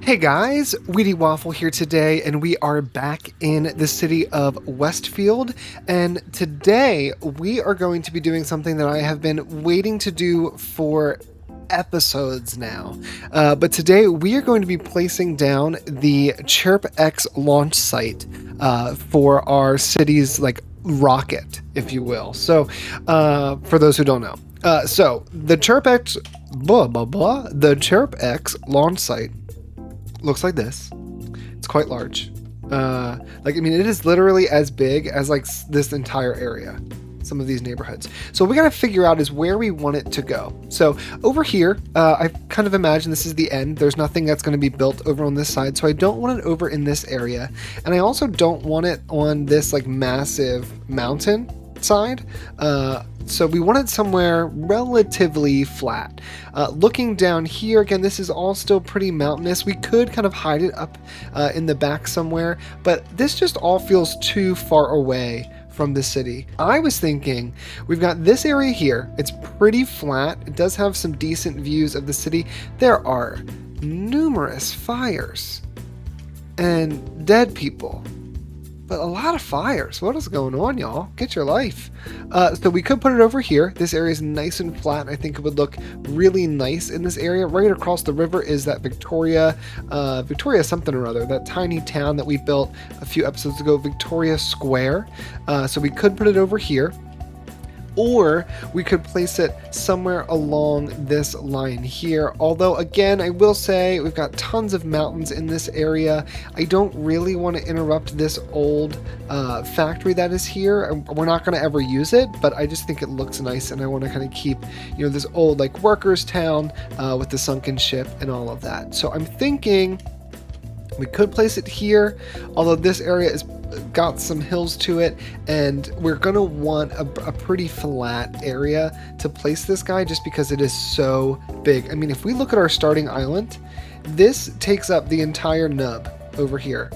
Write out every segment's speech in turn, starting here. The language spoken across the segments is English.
Hey guys, Wheatywaffle here today, and we are back in the city of Westfield. And today we are going to be doing something that I have been waiting to do for episodes now. But today we are going to be placing down the ChirpX launch site for our city's rocket, if you will. So, for those who don't know. So the ChirpX the ChirpX launch site looks like this. It's quite large. It is literally as big as this entire area, some of these neighborhoods. So what we gotta figure out is where we want it to go. So over here, I kind of imagine this is the end. There's nothing that's gonna be built over on this side, so I don't want it over in this area. And I also don't want it on this massive mountain side. So we want it somewhere relatively flat. Looking down here, again, this is all still pretty mountainous. We could kind of hide it up in the back somewhere, but this just all feels too far away from the city. I was thinking we've got this area here. It's pretty flat. It does have some decent views of the city. There are numerous fires and dead people. But a lot of fires. What is going on, y'all? Get your life. So we could put it over here. This area is nice and flat. I think it would look really nice in this area. Right across the river is that Victoria something or other, that tiny town that we built a few episodes ago, Victoria Square. So we could put it over here. Or we could place it somewhere along this line here. Although, again, I will say we've got tons of mountains in this area. I don't really want to interrupt this old factory that is here. We're not going to ever use it, but I just think it looks nice, and I want to kind of keep, this old workers town with the sunken ship and all of that. So I'm thinking we could place it here, although this area is got some hills to it, and we're gonna want a pretty flat area to place this guy just because it is so big. I mean, if we look at our starting island, this takes up the entire nub over here.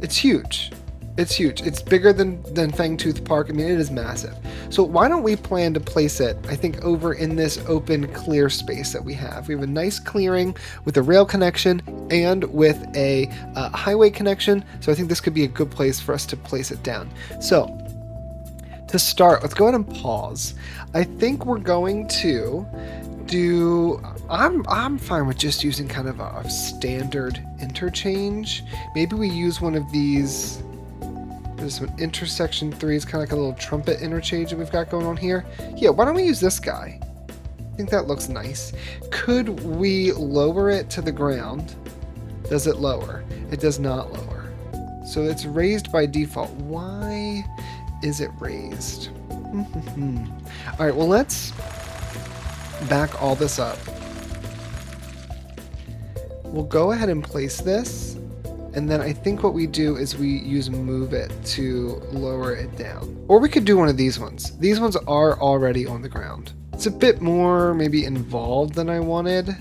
It's huge. It's huge. It's bigger than Fangtooth Park. I mean, it is massive. So why don't we plan to place it, I think, over in this open clear space that we have. We have a nice clearing with a rail connection and with a highway connection. So I think this could be a good place for us to place it down. So to start, let's go ahead and pause. I think we're going to do... I'm fine with just using kind of a standard interchange. Maybe we use one of these... This one, intersection 3, is kind of like a little trumpet interchange that we've got going on here. Yeah, why don't we use this guy? I think that looks nice. Could we lower it to the ground? Does it lower? It does not lower. So it's raised by default. Why is it raised? All right, well, let's back all this up. We'll go ahead and place this. And then I think what we do is we use move it to lower it down. Or we could do one of these ones. These ones are already on the ground. It's a bit more maybe involved than I wanted.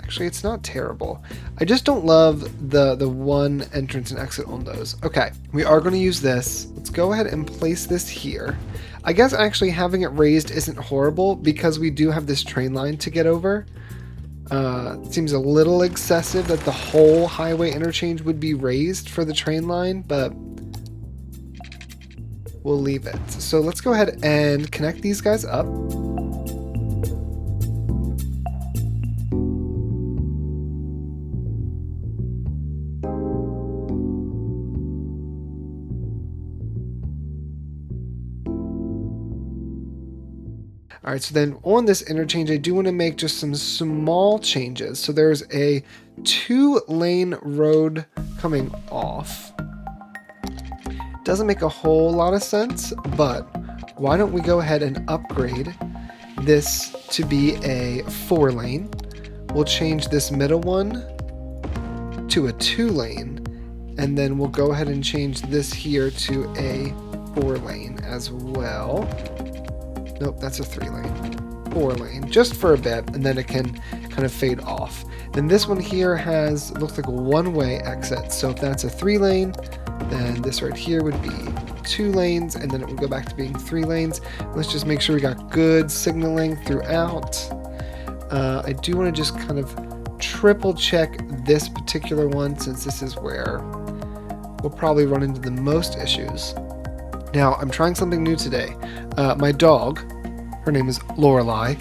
Actually, it's not terrible. I just don't love the one entrance and exit on those. Okay, we are going to use this. Let's go ahead and place this here. I guess actually having it raised isn't horrible because we do have this train line to get over. It seems a little excessive that the whole highway interchange would be raised for the train line, but we'll leave it. So let's go ahead and connect these guys up. All right, so then on this interchange, I do want to make just some small changes. So there's a 2-lane road coming off. Doesn't make a whole lot of sense, but why don't we go ahead and upgrade this to be a 4-lane. We'll change this middle one to a 2-lane, and then we'll go ahead and change this here to a 4-lane as well. Nope, that's a 3-lane. 4-lane, just for a bit, and then it can kind of fade off. Then this one here looks like a 1-way exit. So if that's a 3-lane, then this right here would be 2 lanes, and then it would go back to being 3 lanes. Let's just make sure we got good signaling throughout. I do want to just kind of triple check this particular one, since this is where we'll probably run into the most issues. Now, I'm trying something new today. My dog, her name is Lorelei,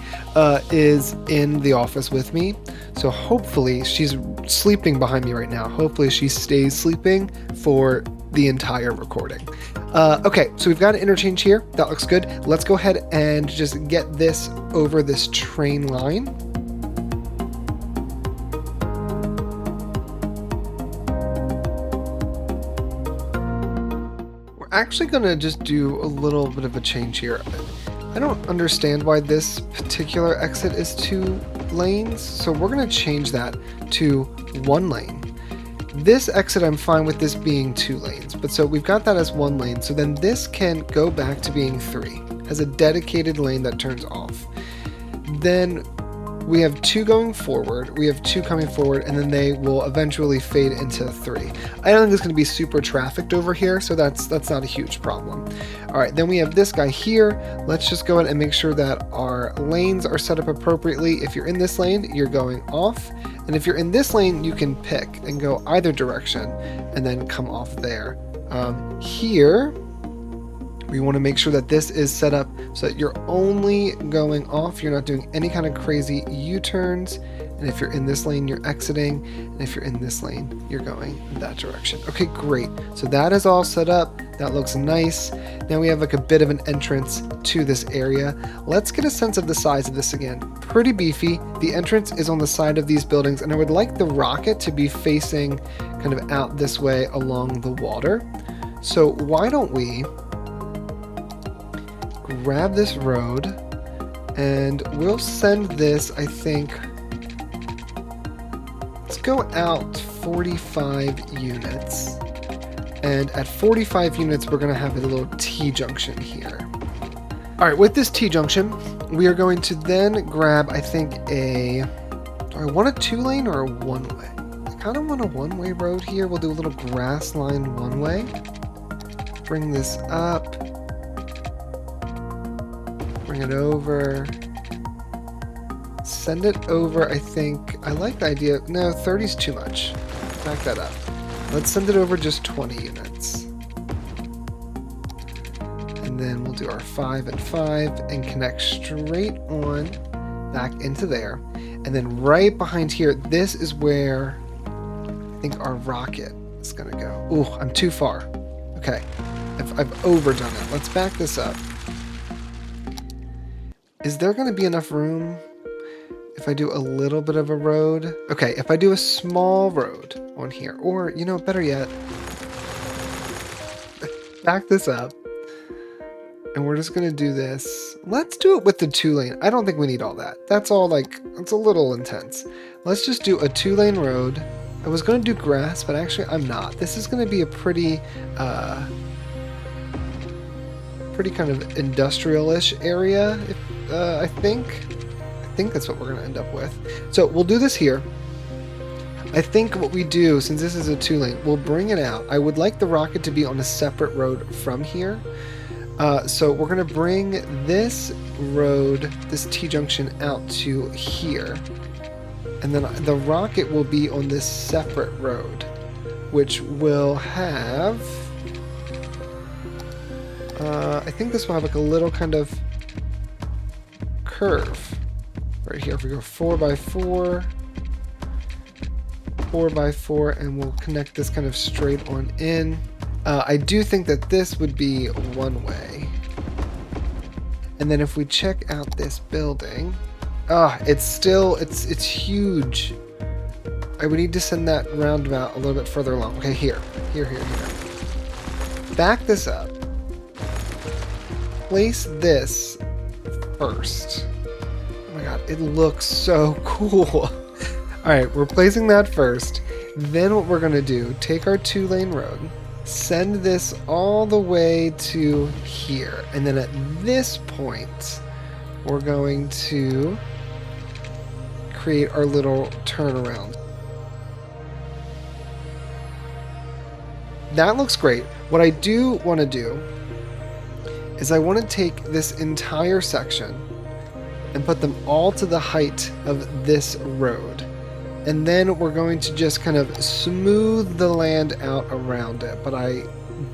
is in the office with me. So hopefully, she's sleeping behind me right now. Hopefully she stays sleeping for the entire recording. Okay, so we've got an interchange here. That looks good. Let's go ahead and just get this over this train line. We're actually going to just do a little bit of a change here. I don't understand why this particular exit is 2 lanes, so we're going to change that to 1 lane. This exit, I'm fine with this being 2 lanes, but so we've got that as 1 lane, so then this can go back to being 3, as a dedicated lane that turns off. Then we have 2 going forward, we have 2 coming forward, and then they will eventually fade into 3. I don't think it's going to be super trafficked over here, so that's not a huge problem. Alright, then we have this guy here. Let's just go ahead and make sure that our lanes are set up appropriately. If you're in this lane, you're going off. And if you're in this lane, you can pick and go either direction and then come off there. Here, we want to make sure that this is set up so that you're only going off. You're not doing any kind of crazy U-turns. And if you're in this lane, you're exiting. And if you're in this lane, you're going in that direction. Okay, great. So that is all set up. That looks nice. Now we have like a bit of an entrance to this area. Let's get a sense of the size of this again. Pretty beefy. The entrance is on the side of these buildings, and I would like the rocket to be facing kind of out this way along the water. So why don't we grab this road and we'll send this, I think, let's go out 45 units. And at 45 units, we're going to have a little T-junction here. All right, with this T-junction, we are going to then grab, I think, do I want a 2-lane or a 1-way? I kind of want a 1-way road here. We'll do a little grass line 1-way. Bring this up. Bring it over. Send it over, I think. I like the idea. No, 30's too much. Back that up. Let's send it over just 20 units. And then we'll do our 5 and 5 and connect straight on back into there. And then right behind here, this is where I think our rocket is going to go. Ooh, I'm too far. Okay, I've overdone it. Let's back this up. Is there going to be enough room if I do a little bit of a road? Okay, if I do a small road on here, or, you know, better yet, back this up, and we're just gonna do this. Let's do it with the 2-lane. I don't think we need all that. That's all, like, it's a little intense. Let's just do a 2-lane road. I was gonna do grass, but actually I'm not. This is gonna be a pretty kind of industrial-ish area, I think. I think that's what we're going to end up with. So we'll do this here. I think what we do, since this is a 2-lane, we'll bring it out. I would like the rocket to be on a separate road from here. So we're going to bring this road, this T-junction, out to here. And then the rocket will be on this separate road, which will have... I think this will have like a little kind of curve right here. If we go 4x4, 4x4, and we'll connect this kind of straight on in. I do think that this would be 1-way. And then if we check out this building, it's huge. I would need to send that roundabout a little bit further along. Okay, here. Back this up. Place this first. Oh my god, it looks so cool. Alright, we're placing that first. Then what we're going to do, take our 2-lane road, send this all the way to here. And then at this point, we're going to create our little turnaround. That looks great. What I do want to do is I want to take this entire section and put them all to the height of this road. And then we're going to just kind of smooth the land out around it. But I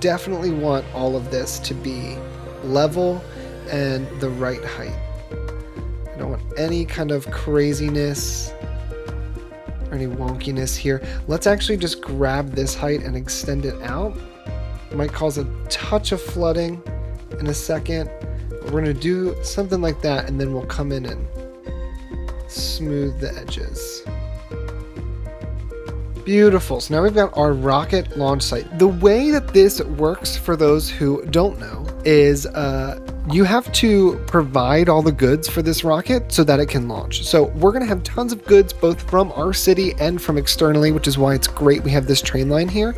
definitely want all of this to be level and the right height. I don't want any kind of craziness or any wonkiness here. Let's actually just grab this height and extend it out. It might cause a touch of flooding in a second. But we're going to do something like that, and then we'll come in and smooth the edges. Beautiful. So now we've got our rocket launch site. The way that this works, for those who don't know, is you have to provide all the goods for this rocket so that it can launch. So we're going to have tons of goods both from our city and from externally, which is why it's great we have this train line here,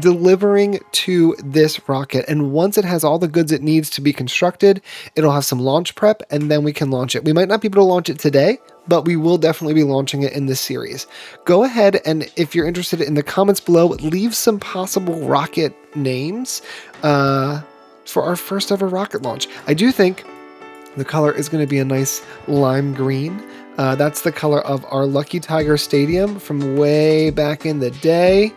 delivering to this rocket. And once it has all the goods it needs to be constructed, it'll have some launch prep, and then we can launch it. We might not be able to launch it today, but we will definitely be launching it in this series. Go ahead, and if you're interested, in the comments below, leave some possible rocket names for our first ever rocket launch. I do think the color is going to be a nice lime green. That's the color of our Lucky Tiger Stadium from way back in the day,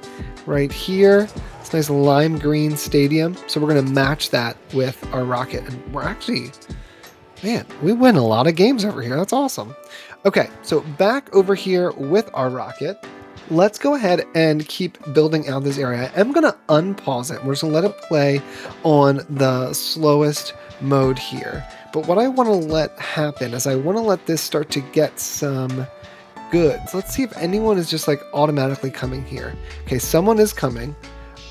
right here. It's a nice lime green stadium. So we're going to match that with our rocket. And we're actually, man, we win a lot of games over here. That's awesome. Okay, so back over here with our rocket. Let's go ahead and keep building out this area. I'm going to unpause it. We're just going to let it play on the slowest mode here. But what I want to let happen is I want to let this start to get some goods. Let's see if anyone is just like automatically coming here. Okay, someone is coming.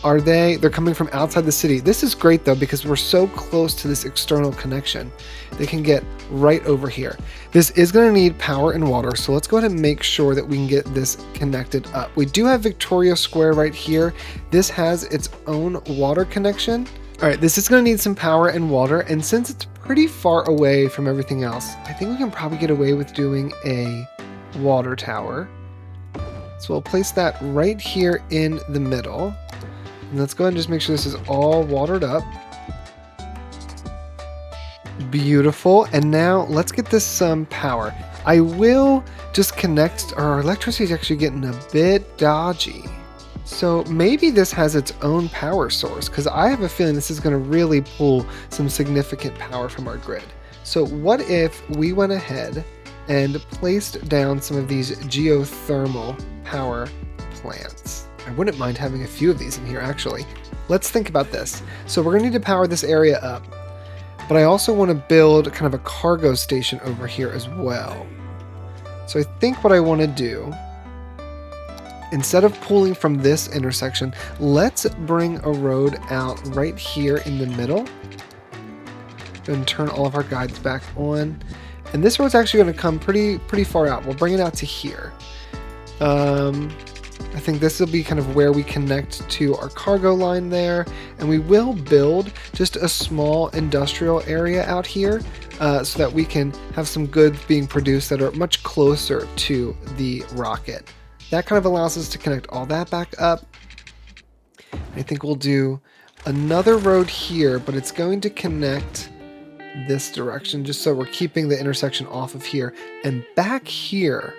Are they? They're coming from outside the city. This is great though, because we're so close to this external connection. They can get right over here. This is going to need power and water, so let's go ahead and make sure that we can get this connected up. We do have Victoria Square right here. This has its own water connection. All right, this is going to need some power and water, and since it's pretty far away from everything else, I think we can probably get away with doing a water tower. So we'll place that right here in the middle. And let's go ahead and just make sure this is all watered up. Beautiful. And now let's get this some power. I will just connect. Our electricity is actually getting a bit dodgy. So maybe this has its own power source, because I have a feeling this is going to really pull some significant power from our grid. So what if we went ahead and placed down some of these geothermal power plants? I wouldn't mind having a few of these in here, actually. Let's think about this. So we're going to need to power this area up, but I also want to build kind of a cargo station over here as well. So I think what I want to do, instead of pulling from this intersection, let's bring a road out right here in the middle and turn all of our guides back on. And this road's actually going to come pretty far out. We'll bring it out to here. I think this will be kind of where we connect to our cargo line there, and we will build just a small industrial area out here so that we can have some goods being produced that are much closer to the rocket. That kind of allows us to connect all that back up. I think we'll do another road here, but it's going to connect this direction just so we're keeping the intersection off of here. And back here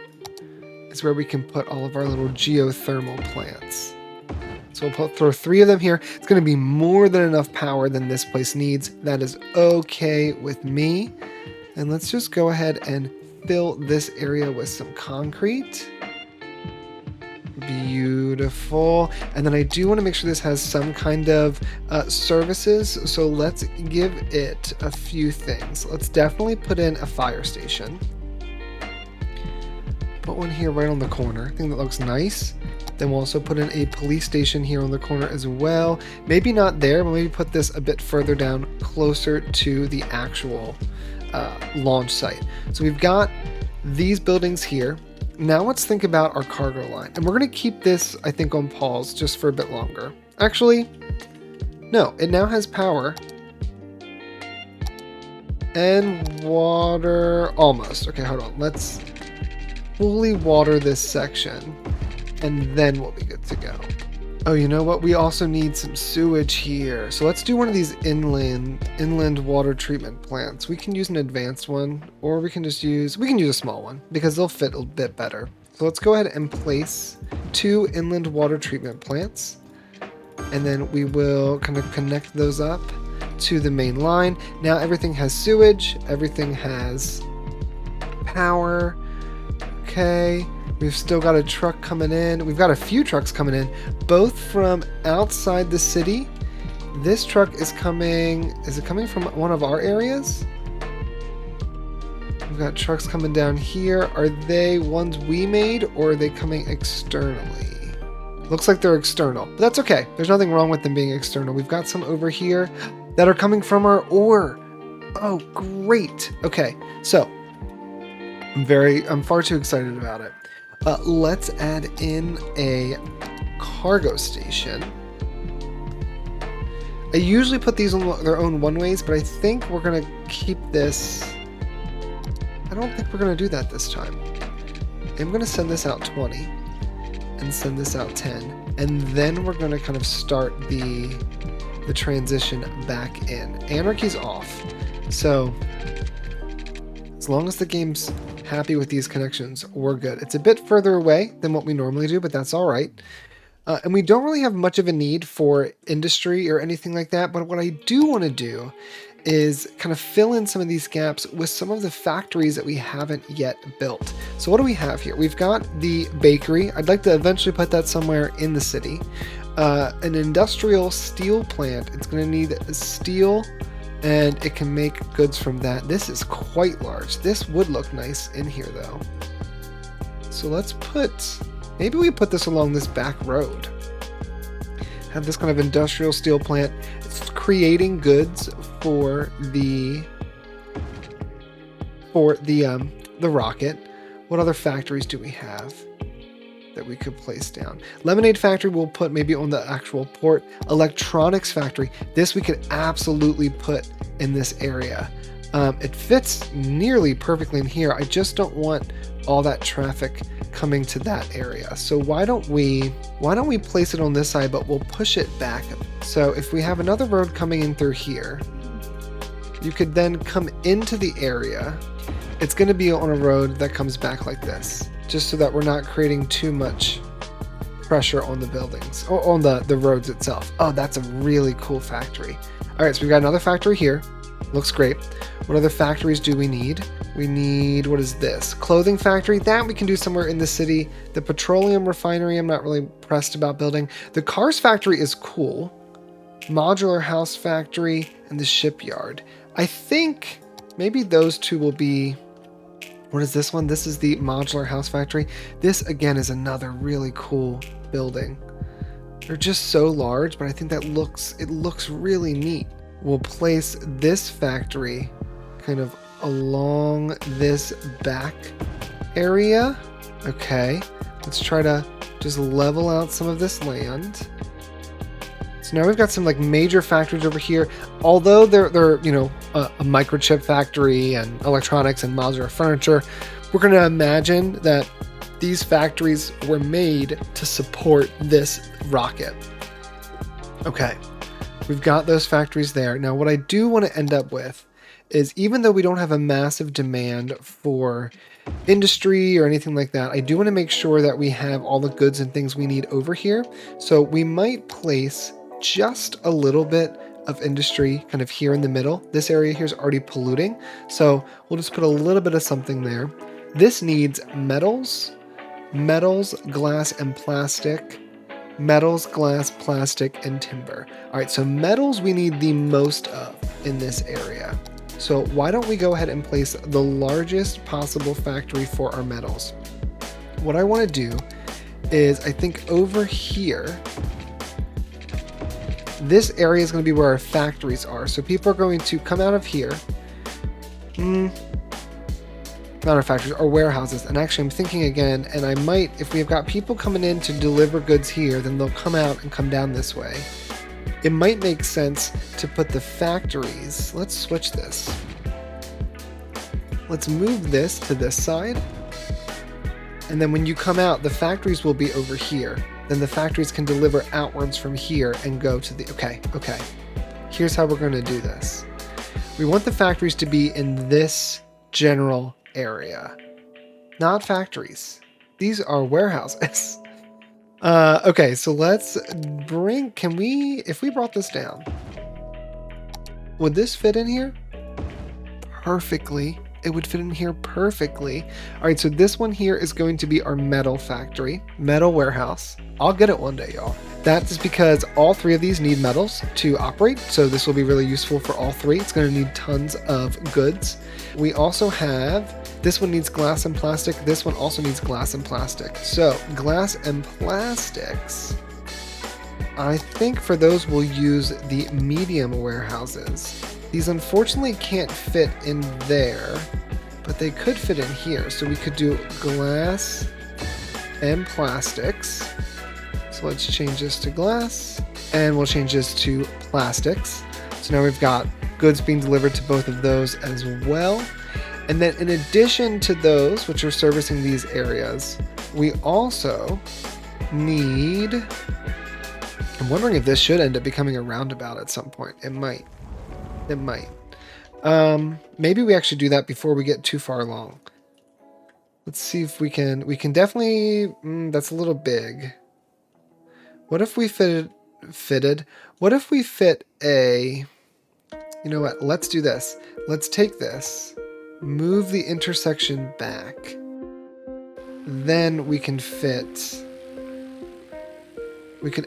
is where we can put all of our little geothermal plants. So we'll throw 3 of them here. It's going to be more than enough power than this place needs. That is okay with me. And let's just go ahead and fill this area with some concrete. Beautiful. And then I do want to make sure this has some kind of services. So let's give it a few things. Let's definitely put in a fire station. Put one here right on the corner. I think that looks nice. Then we'll also put in a police station here on the corner as well. Maybe not there, but maybe put this a bit further down, closer to the actual launch site. So we've got these buildings here. Now let's think about our cargo line. And we're going to keep this, I think, on pause just for a bit longer. Actually, no, it now has power. And water, almost. Okay, hold on. Let's fully water this section, and then we'll be good to go. Oh, you know what? We also need some sewage here. So let's do one of these inland water treatment plants. We can use an advanced one, or we can use a small one because they'll fit a bit better. So let's go ahead and place 2 inland water treatment plants. And then we will kind of connect those up to the main line. Now everything has sewage, everything has power. Okay, we've still got a truck coming in. We've got a few trucks coming in, both from outside the city. This truck is coming, is it coming from one of our areas? We've got trucks coming down here. Are they ones we made, or are they coming externally? Looks like they're external, but that's okay. There's nothing wrong with them being external. We've got some over here that are coming from our ore. Oh, great. Okay, so I'm far too excited about it. Let's add in a cargo station. I usually put these on their own one-ways, but I think we're gonna keep this. I don't think we're gonna do that this time. I'm gonna send this out 20 and send this out 10, and then we're gonna kind of start the transition back in. Anarchy's off, so as long as the game's happy with these connections, we're good. It's a bit further away than what we normally do, but that's all right. And we don't really have much of a need for industry or anything like that, but what I do want to do is kind of fill in some of these gaps with some of the factories that we haven't yet built. So what do we have here? We've got the bakery. I'd like to eventually put that somewhere in the city. An industrial steel plant. It's going to need steel, and it can make goods from that. This is quite large. This would look nice in here though. So let's maybe we put this along this back road. Have this kind of industrial steel plant. It's creating goods for the rocket. What other factories do we have that we could place down? Lemonade factory we'll put maybe on the actual port. Electronics factory. This we could absolutely put in this area. It fits nearly perfectly in here. I just don't want all that traffic coming to that area. So why don't we place it on this side, but we'll push it back. So if we have another road coming in through here, you could then come into the area. It's going to be on a road that comes back like this, just so that we're not creating too much pressure on the buildings or on the roads itself. Oh, that's a really cool factory. All right, so we've got another factory here. Looks great. What other factories do we need? We need, what is this? Clothing factory. That we can do somewhere in the city. The petroleum refinery, I'm not really pressed about building. The cars factory is cool. Modular house factory and the shipyard. I think maybe those two will be, what is this one? This is the modular house factory. This again is another really cool building. They're just so large, but I think it looks really neat. We'll place this factory kind of along this back area. Okay, let's try to just level out some of this land. So now we've got some like major factories over here. Although they're you know, a microchip factory and electronics and modular furniture, we're going to imagine that these factories were made to support this rocket. Okay. We've got those factories there. Now, what I do want to end up with is, even though we don't have a massive demand for industry or anything like that, I do want to make sure that we have all the goods and things we need over here. So we might place just a little bit of industry kind of here in the middle. This area here is already polluting, so we'll just put a little bit of something there. This needs metals, glass, and plastic. Metals, glass, plastic, and timber. All right, so metals we need the most of in this area. So why don't we go ahead and place the largest possible factory for our metals? What I want to do is, I think over here, this area is going to be where our factories are. So people are going to come out of here. Not our factories, our warehouses. And actually I'm thinking again, and I might, if we've got people coming in to deliver goods here, then they'll come out and come down this way. It might make sense to put the factories, let's switch this. Let's move this to this side. And then when you come out, the factories will be over here. Then the factories can deliver outwards from here and go to the, okay. Here's how we're going to do this. We want the factories to be in this general area, not factories. These are warehouses. Okay, so let's bring, if we brought this down, would this fit in here? Perfectly. It would fit in here perfectly. All right, so this one here is going to be our metal factory, metal warehouse. I'll get it one day, y'all. That is because all three of these need metals to operate, so this will be really useful for all three. It's going to need tons of goods. We also have, this one needs glass and plastic. This one also needs glass and plastic. So glass and plastics, I think for those we'll use the medium warehouses. These unfortunately can't fit in there, but they could fit in here. So we could do glass and plastics. So let's change this to glass, and we'll change this to plastics. So now we've got goods being delivered to both of those as well. And then in addition to those, which are servicing these areas, we also need, I'm wondering if this should end up becoming a roundabout at some point. It might. It might. Maybe we actually do that before we get too far along. Let's see if we can definitely, that's a little big. What if we what if we fit a, you know what, let's do this. Let's take this, move the intersection back. Then we can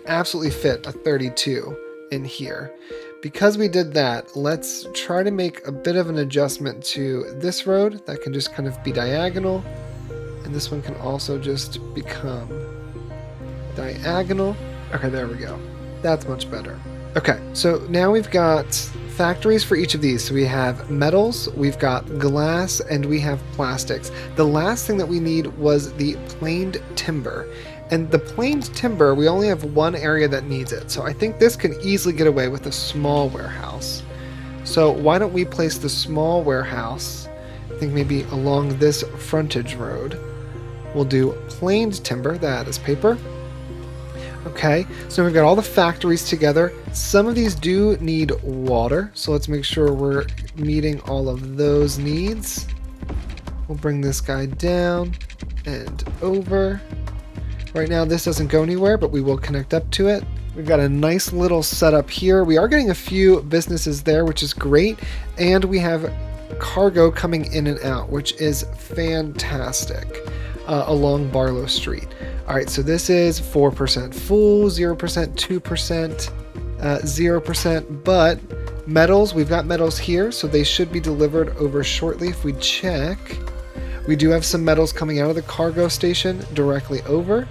absolutely fit a 32 in here. Because we did that, let's try to make a bit of an adjustment to this road that can just kind of be diagonal. And this one can also just become diagonal. Okay, there we go. That's much better. Okay, so now we've got factories for each of these. So we have metals, we've got glass, and we have plastics. The last thing that we need was the planed timber. And the planed timber, we only have one area that needs it. So I think this can easily get away with a small warehouse. So why don't we place the small warehouse, I think maybe along this frontage road. We'll do planed timber, that is paper. Okay, so we've got all the factories together. Some of these do need water, so let's make sure we're meeting all of those needs. We'll bring this guy down and over. Right now this doesn't go anywhere, but we will connect up to it. We've got a nice little setup here. We are getting a few businesses there, which is great. And we have cargo coming in and out, which is fantastic, along Barlow Street. All right, so this is 4% full, 0%, 2%, 0%, but metals, we've got metals here, so they should be delivered over shortly if we check. We do have some metals coming out of the cargo station directly over.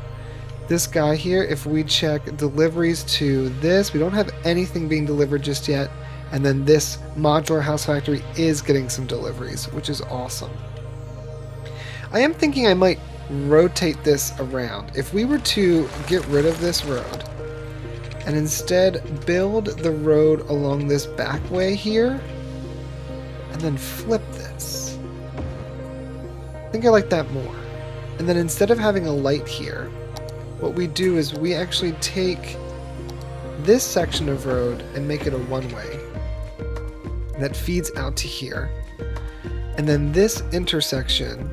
This guy here, if we check deliveries to this, we don't have anything being delivered just yet. And then this modular house factory is getting some deliveries, which is awesome. I am thinking I might rotate this around. If we were to get rid of this road and instead build the road along this back way here and then flip this, I think I like that more. And then instead of having a light here, what we do is we actually take this section of road and make it a one-way that feeds out to here. And then this intersection,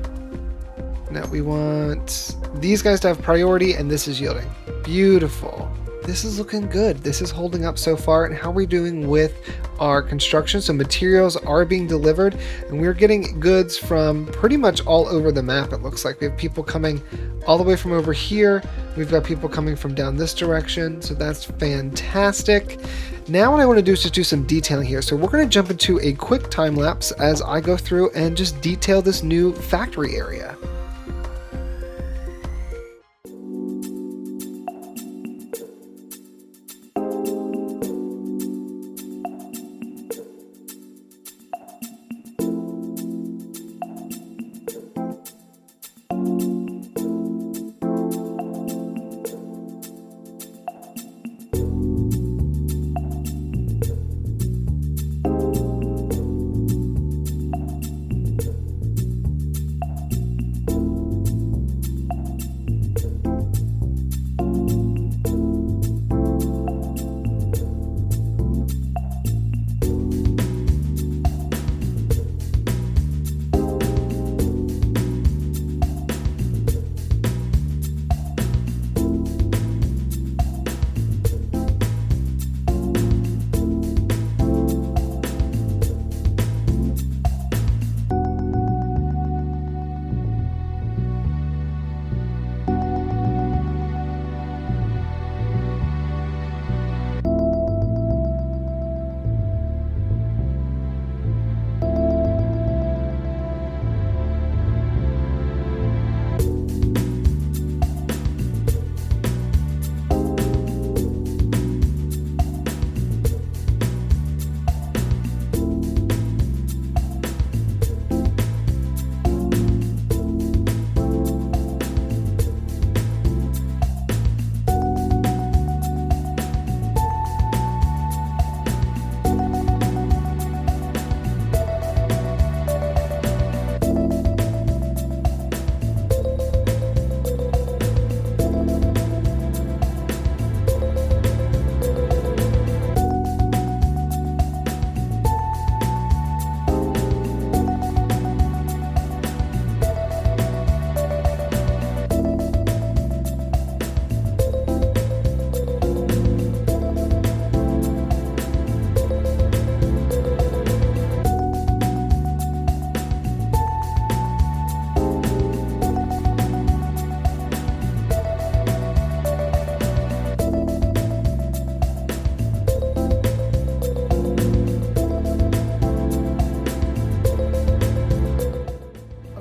now we want these guys to have priority, and this is yielding. Beautiful. This is looking good. This is holding up so far. And how are we doing with our construction? So materials are being delivered, and we're getting goods from pretty much all over the map. It looks like we have people coming all the way from over here. We've got people coming from down this direction. So that's fantastic. Now what I want to do is just do some detailing here. So we're going to jump into a quick time lapse as I go through and just detail this new factory area.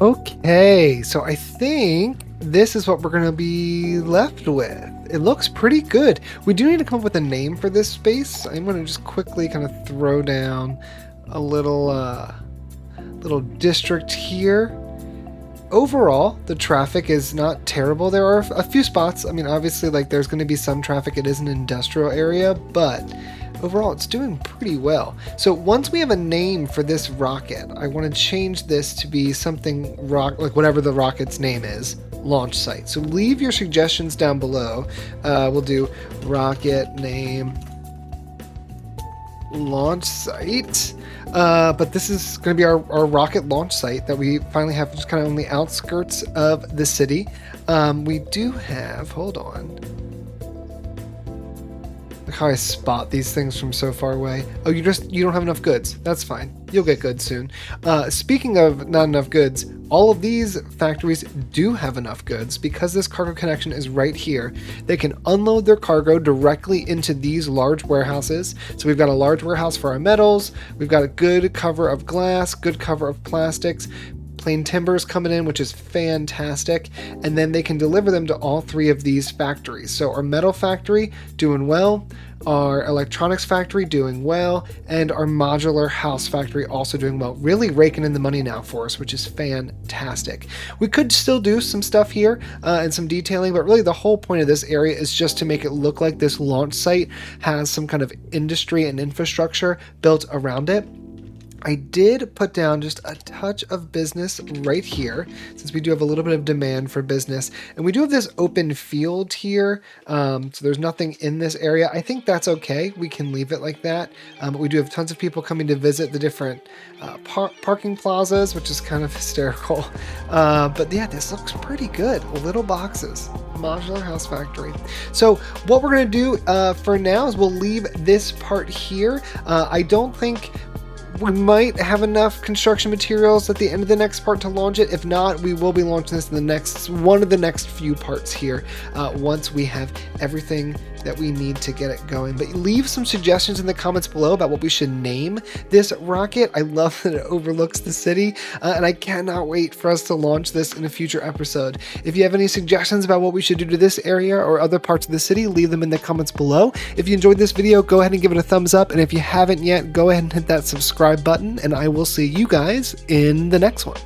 Okay, so I think this is what we're going to be left with. It looks pretty good. We do need to come up with a name for this space. I'm going to just quickly kind of throw down a little district here. Overall, the traffic is not terrible. There are a few spots. I mean, obviously, like there's going to be some traffic. It is an industrial area, but overall, it's doing pretty well. So once we have a name for this rocket, I want to change this to be something like whatever the rocket's name is, launch site. So leave your suggestions down below. We'll do rocket name launch site. But this is going to be our rocket launch site that we finally have just kind of on the outskirts of the city. We do have, hold on. Look how I spot these things from so far away. Oh, you don't have enough goods. That's fine. You'll get goods soon. Speaking of not enough goods, all of these factories do have enough goods because this cargo connection is right here. They can unload their cargo directly into these large warehouses. So we've got a large warehouse for our metals. We've got a good cover of glass, good cover of plastics. Plain timbers coming in, which is fantastic, and then they can deliver them to all three of these factories. So our metal factory doing well, our electronics factory doing well, and our modular house factory also doing well. Really raking in the money now for us, which is fantastic. We could still do some stuff here and some detailing, but really the whole point of this area is just to make it look like this launch site has some kind of industry and infrastructure built around it. I did put down just a touch of business right here, since we do have a little bit of demand for business. And we do have this open field here, so there's nothing in this area. I think that's okay. We can leave it like that. But we do have tons of people coming to visit the different parking plazas, which is kind of hysterical. But yeah, this looks pretty good. Little boxes. Modular house factory. So what we're going to do for now is we'll leave this part here. I don't think we might have enough construction materials at the end of the next part to launch it. If not, we will be launching this in one of the next few parts here once we have everything that we need to get it going. But leave some suggestions in the comments below about what we should name this rocket. I love that it overlooks the city, and I cannot wait for us to launch this in a future episode. If you have any suggestions about what we should do to this area or other parts of the city, leave them in the comments below. If you enjoyed this video, go ahead and give it a thumbs up, and if you haven't yet, go ahead and hit that subscribe button, and I will see you guys in the next one.